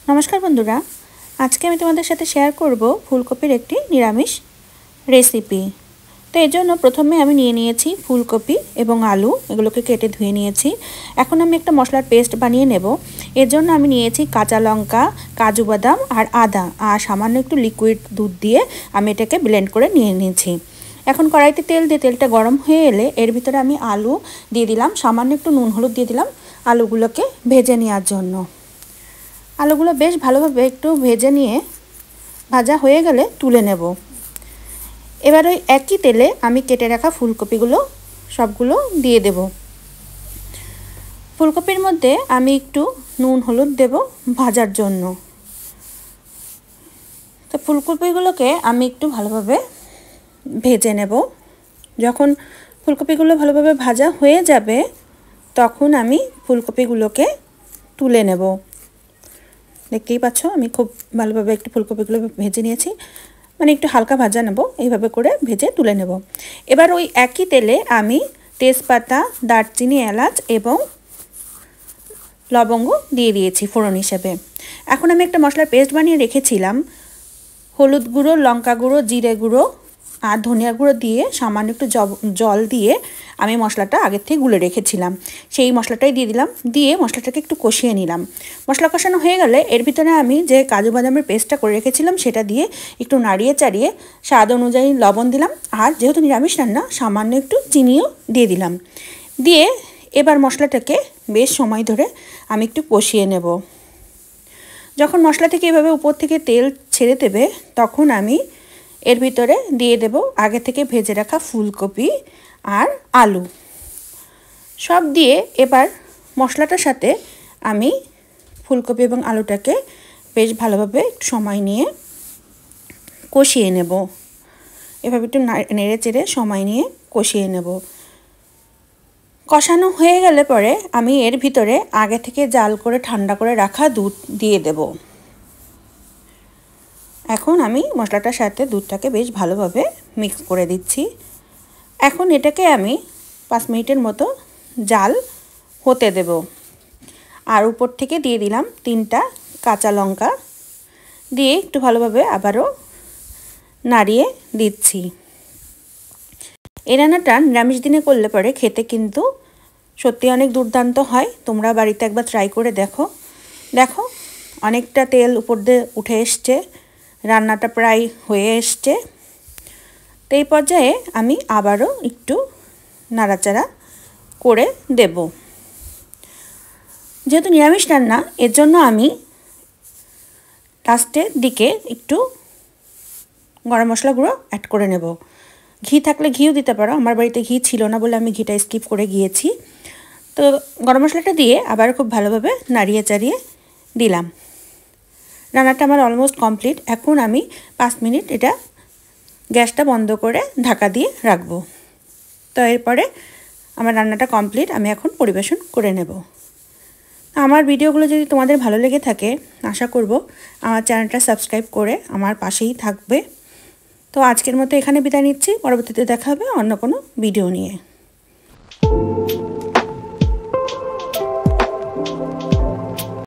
नमस्कार बंधुरा आज के तुम्हारे साथे शेयर करब फुलकपिर एक निरामिष रेसिपि। तो एजोन्नो प्रथमे आमी निये नियेछि फुलकपि एबं आलू एगुलोके केटे धुए नियेछि। एखन आमी एकटा मशलार पेस्ट बानिये नेब। एजोन्नो आमी नियेछि काँचा लंका, काजू बादाम और आदा और सामान्य एकटु लिकुइड दूध दिए आमी एटाके ब्लेंड करे निये नियेछि। এখন কড়াইতে তেল দিয়ে তেলটা গরম হয়ে এলে এর ভিতরে আমি আলু দিয়ে দিলাম, সামান্য একটু নুন হলুদ দিয়ে দিলাম আলুগুলোকে ভেজে নেওয়ার জন্য। আলুগুলো বেশ ভালোভাবে একটু ভেজে নিয়ে ভাজা হয়ে গেলে তুলে নেব। এবার ওই একই তেলে আমি কেটে রাখা ফুলকপিগুলো সবগুলো দিয়ে দেব। ফুলকপির মধ্যে আমি একটু নুন হলুদ দেব ভাজার জন্য। তো ফুলকপিগুলোকে আমি একটু ভালোভাবে ভেজে নেব। যখন ফুলকপিগুলো ভালোভাবে ভাজা হয়ে যাবে তখন আমি ফুলকপিগুলোকে তুলে নেব। দেখতেই পাচ্ছ আমি খুব ভালোভাবে একটু ফুলকপিগুলো ভেজে নিয়েছি, মানে একটু হালকা ভাজা নেব, এইভাবে করে ভেজে তুলে নেব। এবার ওই একই তেলে আমি তেজপাতা, দারচিনি, এলাচ এবং লবঙ্গ দিয়ে দিয়েছি ফোড়ন হিসেবে। এখন আমি একটা মশলার পেস্ট বানিয়ে রেখেছিলাম, হলুদ গুঁড়ো, লঙ্কা গুঁড়ো, জিরে গুঁড়ো আর ধনিয়া গুঁড়ো দিয়ে সামান্য একটু জল দিয়ে আমি মশলাটা আগের থেকে গুলে রেখেছিলাম, সেই মশলাটাই দিয়ে দিলাম। দিয়ে মশলাটাকে একটু কষিয়ে নিলাম। মশলা কষানো হয়ে গেলে এর ভিতরে আমি যে কাজু বাদামের পেস্টটা করে রেখেছিলাম সেটা দিয়ে একটু নাড়িয়ে চাড়িয়ে স্বাদ অনুযায়ী লবণ দিলাম, আর যেহেতু নিরামিষ রান্না সামান্য একটু চিনিও দিয়ে দিলাম। দিয়ে এবার মশলাটাকে বেশ সময় ধরে আমি একটু কষিয়ে নেব। যখন মশলা থেকে এভাবে উপর থেকে তেল ছেড়ে দেবে তখন আমি এর ভিতরে দিয়ে দেব আগে থেকে ভেজে রাখা ফুলকপি আর আলু সব দিয়ে এবার মশলাটার সাথে আমি ফুলকপি এবং আলুটাকে বেশ ভালোভাবে একটু সময় নিয়ে কষিয়ে নেব। এভাবে একটু নেড়ে চেড়ে সময় নিয়ে কষিয়ে নেব। কষানো হয়ে গেলে পরে আমি এর ভিতরে আগে থেকে জাল করে ঠান্ডা করে রাখা দুধ দিয়ে দেব। এখন আমি মশলাটার সাথে দুধটাকে বেশ ভালোভাবে মিক্স করে দিচ্ছি। এখন এটাকে আমি 5 মিনিটের মতো জাল হতে দেব। আর উপর থেকে দিয়ে দিলাম 3টা কাঁচা লঙ্কা দিয়ে একটু ভালোভাবে আবারও নাড়িয়ে দিচ্ছি। এই রান্নাটা নিরামিষ দিনে করলে পরে খেতে কিন্তু সত্যি অনেক দুর্দান্ত হয়। তোমরা বাড়িতে একবার ট্রাই করে দেখো। দেখো অনেকটা তেল উপর দিয়ে উঠে এসছে, রান্নাটা প্রায় হয়ে এসছে। তো এই পর্যায়ে আমি আবারও একটু নাড়াচাড়া করে দেব। যেহেতু নিরামিষ রান্না এর জন্য আমি লাস্টের দিকে একটু গরম মশলা গুঁড়ো অ্যাড করে নেব। ঘি থাকলে ঘিও দিতে পারো, আমার বাড়িতে ঘি ছিল না বলে আমি ঘিটা স্কিপ করে গিয়েছি। তো গরম মশলাটা দিয়ে আবার খুব ভালোভাবে নাড়িয়ে চাড়িয়ে দিলাম। রান্নাটা আমার অলমোস্ট কমপ্লিট। এখন আমি 5 মিনিট এটা গ্যাসটা বন্ধ করে ঢাকা দিয়ে রাখবো। তো এরপরে আমার রান্নাটা কমপ্লিট, আমি এখন পরিবেশন করে নেব। আমার ভিডিওগুলো যদি তোমাদের ভালো লেগে থাকে আশা করব আমার চ্যানেলটা সাবস্ক্রাইব করে আমার পাশেই থাকবে। তো আজকের মতো এখানে বিদায় নিচ্ছি, পরবর্তীতে দেখা হবে অন্য কোনো ভিডিও নিয়ে।